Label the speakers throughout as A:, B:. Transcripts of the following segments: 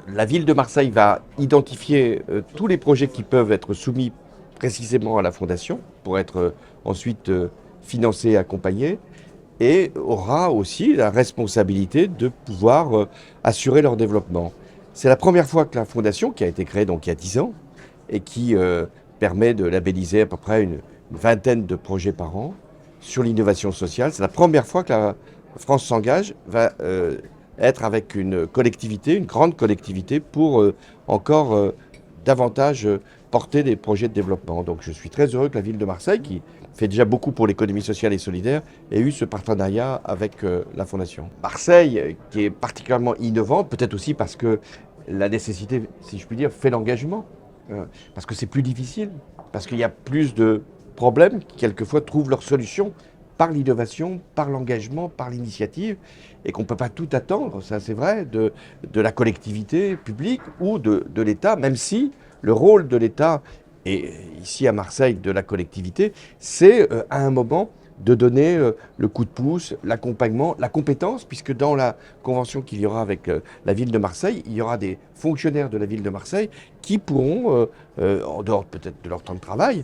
A: La ville de Marseille va identifier tous les projets qui peuvent être soumis précisément à la Fondation pour être ensuite financés et accompagnés et aura aussi la responsabilité de pouvoir assurer leur développement. C'est la première fois que la Fondation, qui a été créée donc il y a 10 ans et qui permet de labelliser à peu près une vingtaine de projets par an sur l'innovation sociale, c'est la première fois que la France s'engage, va être avec une collectivité, une grande collectivité, pour encore davantage porter des projets de développement. Donc je suis très heureux que la ville de Marseille, qui fait déjà beaucoup pour l'économie sociale et solidaire, ait eu ce partenariat avec la Fondation. Marseille, qui est particulièrement innovante, peut-être aussi parce que la nécessité, si je puis dire, fait l'engagement, parce que c'est plus difficile, parce qu'il y a plus de problèmes qui quelquefois trouvent leur solution par l'innovation, par l'engagement, par l'initiative, et qu'on ne peut pas tout attendre, ça c'est vrai, de la collectivité publique ou de l'État, même si le rôle de l'État, et ici à Marseille de la collectivité, c'est à un moment de donner le coup de pouce, l'accompagnement, la compétence, puisque dans la convention qu'il y aura avec la ville de Marseille, il y aura des fonctionnaires de la ville de Marseille qui pourront, en dehors peut-être de leur temps de travail,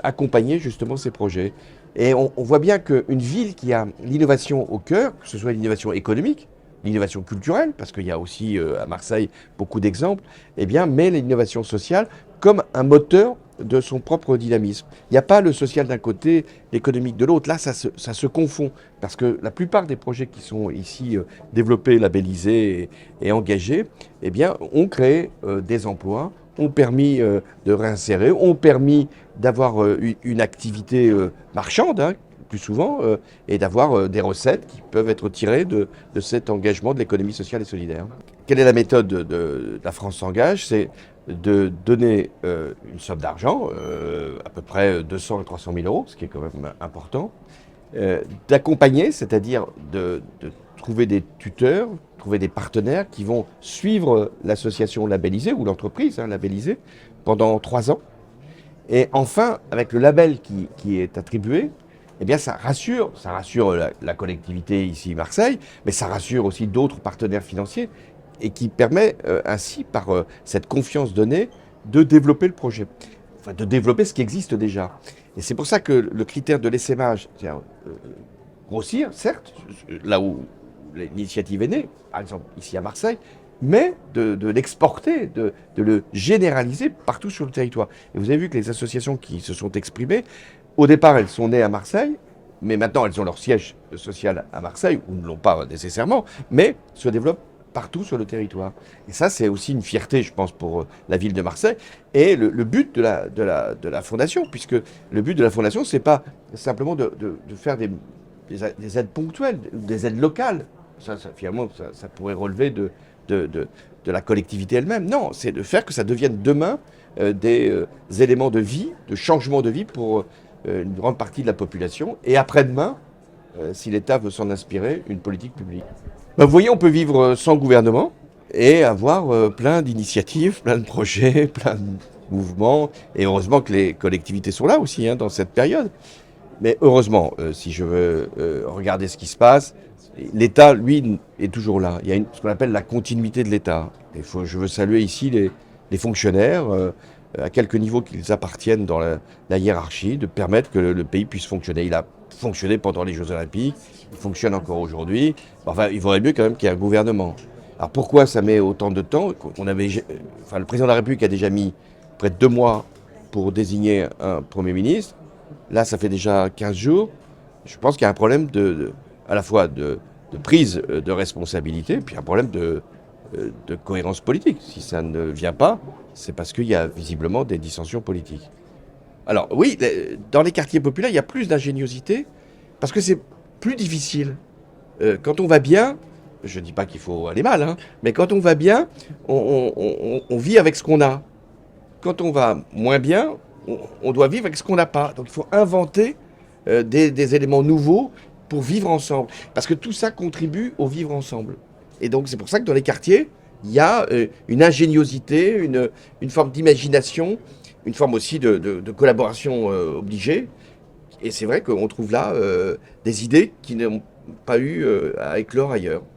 A: accompagner justement ces projets. Et on voit bien qu'une ville qui a l'innovation au cœur, que ce soit l'innovation économique, l'innovation culturelle, parce qu'il y a aussi à Marseille beaucoup d'exemples, eh bien, met l'innovation sociale comme un moteur de son propre dynamisme. Il n'y a pas le social d'un côté, l'économique de l'autre. Là, ça se confond. Parce que la plupart des projets qui sont ici développés, labellisés et engagés, eh bien, ont créé des emplois, ont permis de réinsérer, ont permis d'avoir une activité marchande, hein, plus souvent, et d'avoir des recettes qui peuvent être tirées de cet engagement de l'économie sociale et solidaire. Quelle est la méthode de La France s'engage? C'est de donner une somme d'argent, à peu près 200 à 300 000 euros, ce qui est quand même important, d'accompagner, c'est-à-dire de trouver des tuteurs, trouver des partenaires qui vont suivre l'association labellisée ou l'entreprise labellisée pendant 3 ans. Et enfin, avec le label qui est attribué, eh bien, ça rassure la collectivité ici Marseille, mais ça rassure aussi d'autres partenaires financiers et qui permet ainsi, par cette confiance donnée, de développer le projet, enfin de développer ce qui existe déjà. Et c'est pour ça que le critère de l'essaimage, c'est-à-dire grossir, certes, là où l'initiative est née, par exemple ici à Marseille, mais de l'exporter, de le généraliser partout sur le territoire. Et vous avez vu que les associations qui se sont exprimées, au départ, elles sont nées à Marseille, mais maintenant, elles ont leur siège social à Marseille, ou ne l'ont pas nécessairement, mais se développent partout sur le territoire. Et ça, c'est aussi une fierté, je pense, pour la ville de Marseille, et le but de la Fondation, puisque le but de la Fondation, c'est pas simplement de faire des aides ponctuelles, des aides locales. Finalement, ça pourrait relever de la collectivité elle-même. Non, c'est de faire que ça devienne demain des éléments de vie, de changement de vie pour une grande partie de la population. Et après-demain, si l'État veut s'en inspirer, une politique publique. Ben, vous voyez, on peut vivre sans gouvernement et avoir plein d'initiatives, plein de projets, plein de mouvements. Et heureusement que les collectivités sont là aussi dans cette période. Mais heureusement, si je veux regarder ce qui se passe, l'État, lui, est toujours là. Il y a ce qu'on appelle la continuité de l'État. Je veux saluer ici les fonctionnaires, à quelque niveau qu'ils appartiennent dans la hiérarchie, de permettre que le pays puisse fonctionner. Il a fonctionné pendant les Jeux Olympiques, il fonctionne encore aujourd'hui. Enfin, il vaudrait mieux quand même qu'il y ait un gouvernement. Alors pourquoi ça met autant de temps? Le président de la République a déjà mis près de 2 mois pour désigner un Premier ministre. Là, ça fait déjà 15 jours. Je pense qu'il y a un problème à la fois de prise de responsabilité, puis un problème de cohérence politique. Si ça ne vient pas, c'est parce qu'il y a visiblement des dissensions politiques. Alors oui, dans les quartiers populaires, il y a plus d'ingéniosité, parce que c'est plus difficile. Quand on va bien, je ne dis pas qu'il faut aller mal, mais quand on va bien, on vit avec ce qu'on a. Quand on va moins bien, on doit vivre avec ce qu'on n'a pas. Donc il faut inventer des éléments nouveaux pour vivre ensemble. Parce que tout ça contribue au vivre ensemble. Et donc c'est pour ça que dans les quartiers, il y a une ingéniosité, une forme d'imagination, une forme aussi de collaboration obligée. Et c'est vrai qu'on trouve là des idées qui n'ont pas eu à éclore ailleurs.